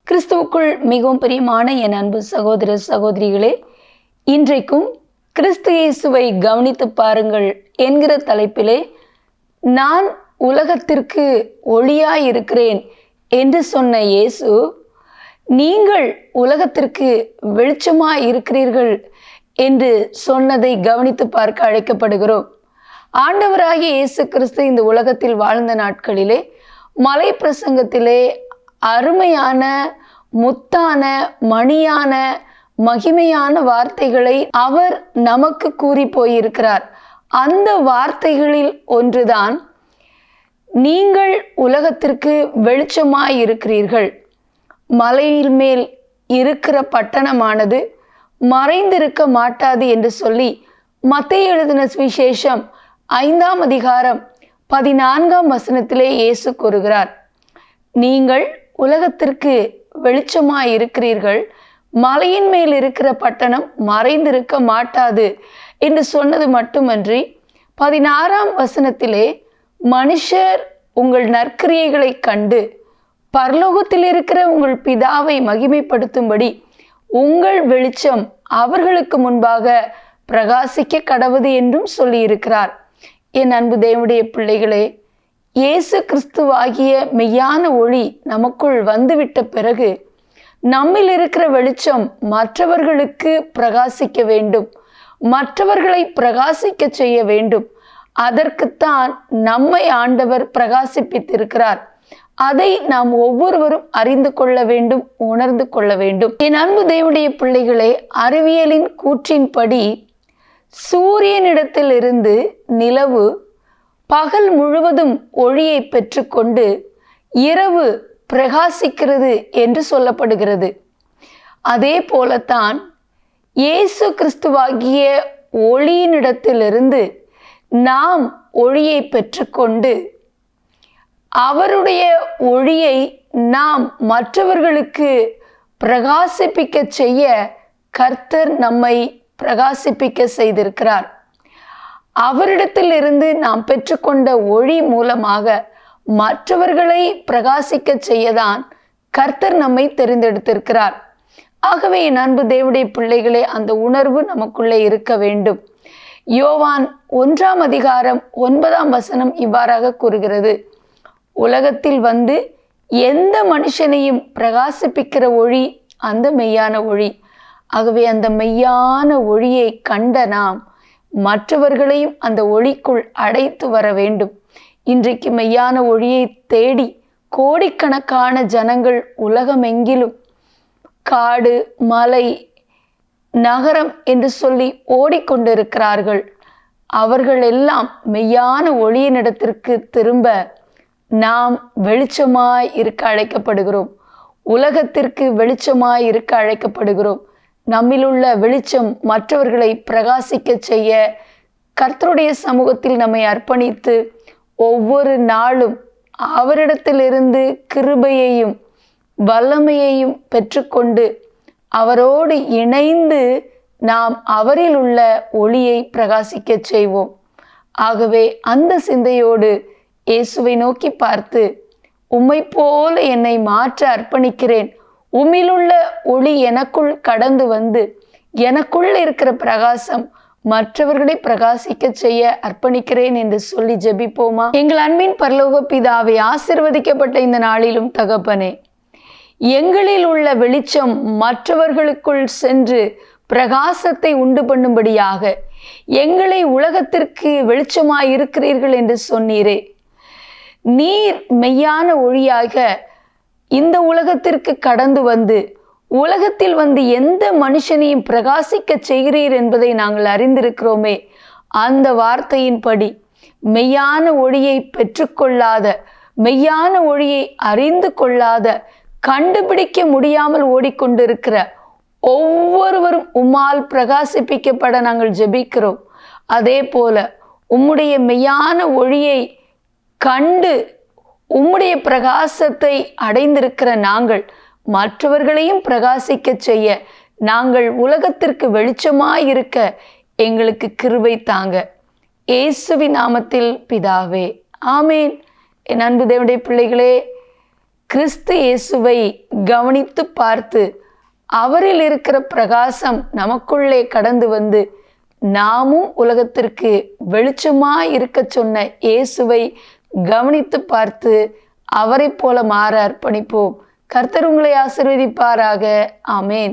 கிறிஸ்துவுக்குள் மிகவும் பிரியமான என் அன்பு சகோதர சகோதரிகளே, இன்றைக்கும் கிறிஸ்து இயேசுவை கவனித்து பாருங்கள் என்கிற தலைப்பிலே நான் உலகத்திற்கு ஒளியாய் இருக்கிறேன் என்று சொன்ன இயேசு, நீங்கள் உலகத்திற்கு வெளிச்சமாய் இருக்கிறீர்கள் என்று சொன்னதை கவனித்து பார்க்க அழைக்கப்படுகிறோம். ஆண்டவராகிய இயேசு கிறிஸ்து இந்த உலகத்தில் வாழ்ந்த நாட்களிலே மலை பிரசங்கத்திலே அருமையான முத்தான மணியான மகிமையான வார்த்தைகளை அவர் நமக்கு கூறி போயிருக்கிறார். அந்த வார்த்தைகளில் ஒன்றுதான், நீங்கள் உலகத்திற்கு வெளிச்சமாய் இருக்கிறீர்கள். மலையின் மேல் இருக்கிற பட்டணமானது மறைந்திருக்க மாட்டாது என்று சொல்லி மத்தேயு எழுதின சுவிசேஷம் 5ஆம் அதிகாரம் 14ஆம் வசனத்திலே இயேசு கூறுகிறார், நீங்கள் உலகத்திற்கு வெளிச்சமாய் இருக்கிறீர்கள், மலையின் மேல் இருக்கிற பட்டணம் மறைந்திருக்க மாட்டாது என்று சொன்னது மட்டுமன்றி 16ஆம் வசனத்திலே, மனுஷர் உங்கள் நற்கிரியைகளை கண்டு பரலோகத்தில் இருக்கிற உங்கள் பிதாவை மகிமைப்படுத்தும்படி உங்கள் வெளிச்சம் அவர்களுக்கு முன்பாக பிரகாசிக்க கடவுது என்றும் சொல்லியிருக்கிறார். என் அன்பு தேவனுடைய பிள்ளைகளே, இயேசு கிறிஸ்துவாகிய மெய்யான ஒளி நமக்குள் வந்துவிட்ட பிறகு நம்மில் இருக்கிற வெளிச்சம் மற்றவர்களுக்கு பிரகாசிக்க வேண்டும், மற்றவர்களை பிரகாசிக்க செய்ய வேண்டும். அதற்குத்தான் நம்மை ஆண்டவர் பிரகாசிப்பித்திருக்கிறார். அதை நாம் ஒவ்வொருவரும் அறிந்து கொள்ள வேண்டும், உணர்ந்து கொள்ள வேண்டும். என் அன்பு தேவனுடைய பிள்ளைகளே, அறிவியலின் கூற்றின்படி சூரியனிடத்தில் இருந்து நிலவு பகல் முழுவதும் ஒளியை பெற்றுக்கொண்டு இரவு பிரகாசிக்கிறது என்று சொல்லப்படுகிறது. அதே போலத்தான் இயேசு கிறிஸ்துவாகிய ஒளியினிடத்திலிருந்து நாம் ஒளியை பெற்றுக்கொண்டு அவருடைய ஒளியை நாம் மற்றவர்களுக்கு பிரகாசிப்பிக்க செய்ய கர்த்தர் நம்மை பிரகாசிப்பிக்க செய்திருக்கிறார். அவரிடத்திலிருந்து நாம் பெற்றுக்கொண்ட ஒளி மூலமாக மற்றவர்களை பிரகாசிக்க செய்யதான் கர்த்தர் நம்மை தெரிந்தெடுத்திருக்கிறார். ஆகவே என் அன்பு தேவனுடைய பிள்ளைகளே, அந்த உணர்வு நமக்குள்ளே இருக்க வேண்டும். யோவான் 1ஆம் அதிகாரம் 9ஆம் வசனம் இவ்வாறாக கூறுகிறது, உலகத்தில் வந்து எந்த மனுஷனையும் பிரகாசிப்பிக்கிற ஒளி அந்த மெய்யான ஒளி. ஆகவே அந்த மெய்யான ஒளியை கண்ட நாம் மற்றவர்களையும் அந்த ஒளிக்குள் அடைத்து வர வேண்டும். இன்றைக்கு மெய்யான ஒளியை தேடி கோடிக்கணக்கான ஜனங்கள் உலகமெங்கிலும் காடு மலை நகரம் என்று சொல்லி ஓடிக்கொண்டிருக்கிறார்கள். அவர்கள் எல்லாம் மெய்யான ஒளியினிடத்திற்கு திரும்ப நாம் வெளிச்சமாய் இருக்க அழைக்கப்படுகிறோம். உலகத்திற்கு வெளிச்சமாய் இருக்க அழைக்கப்படுகிறோம். நம்மிலுள்ள வெளிச்சம் மற்றவர்களை பிரகாசிக்க செய்ய கர்த்தருடைய சமூகத்தில் நம்மை அர்ப்பணித்து ஒவ்வொரு நாளும் அவரிடத்திலிருந்து கிருபையையும் வல்லமையையும் பெற்றுக்கொண்டு அவரோடு இணைந்து நாம் அவரில் உள்ள ஒளியை பிரகாசிக்க செய்வோம். ஆகவே அந்த சிந்தையோடு இயேசுவை நோக்கி பார்த்து, உம்மை போல என்னை மாற்ற அர்ப்பணிக்கிறேன், உம்மிலுள்ள ஒளி எனக்குள் கடந்து வந்து எனக்குள் இருக்கிற பிரகாசம் மற்றவர்களை பிரகாசிக்க செய்ய அர்ப்பணிக்கிறேன் என்று சொல்லி ஜெபிப்போமா? எங்கள் அன்பின் பரலோக பிதாவே, ஆசீர்வதிக்கப்பட்ட இந்த நாளிலும் தகப்பனே, எங்களில் உள்ள வெளிச்சம் மற்றவர்களுக்குள் சென்று பிரகாசத்தை உண்டு பண்ணும்படியாக எங்களை உலகத்திற்கு வெளிச்சமாய் இருக்கிறீர்கள் என்று சொன்னீரே. நீர் மெய்யான ஒளியாக இந்த உலகத்திற்கு கடந்து வந்து உலகத்தில் வந்து எந்த மனுஷனையும் பிரகாசிக்க செய்கிறீர் என்பதை நாங்கள் அறிந்திருக்கிறோமே. அந்த வார்த்தையின்படி மெய்யான ஒளியை பெற்றுக்கொள்ளாத, மெய்யான ஒளியை அறிந்து கொள்ளாத, கண்டுபிடிக்க முடியாமல் ஓடிக்கொண்டிருக்கிற ஒவ்வொருவரும் உம்மால் பிரகாசிப்பிக்கப்பட நாங்கள் ஜெபிக்கிறோம். அதே போல உம்முடைய மெய்யான ஒளியை கண்டு உம்முடைய பிரகாசத்தை அடைந்திருக்கிற நாங்கள் மற்றவர்களையும் பிரகாசிக்க செய்ய, நாங்கள் உலகத்திற்கு வெளிச்சமாயிருக்க எங்களுக்கு கிருபை தாங்க. இயேசுவின் நாமத்தில் பிதாவே, ஆமேன். என் அன்பு தேவனுடைய பிள்ளைகளே, கிறிஸ்து இயேசுவை கவனித்து பார்த்து அவரில் இருக்கிற பிரகாசம் நமக்குள்ளே கடந்து வந்து நாமும் உலகத்திற்கு வெளிச்சமாய் இருக்க சொன்ன இயேசுவை கவனித்து பார்த்து அவரை போல மாற அர்ப்பணிப்போம். கர்த்தர் உங்களை ஆசீர்வதிப்பாராக. ஆமேன்.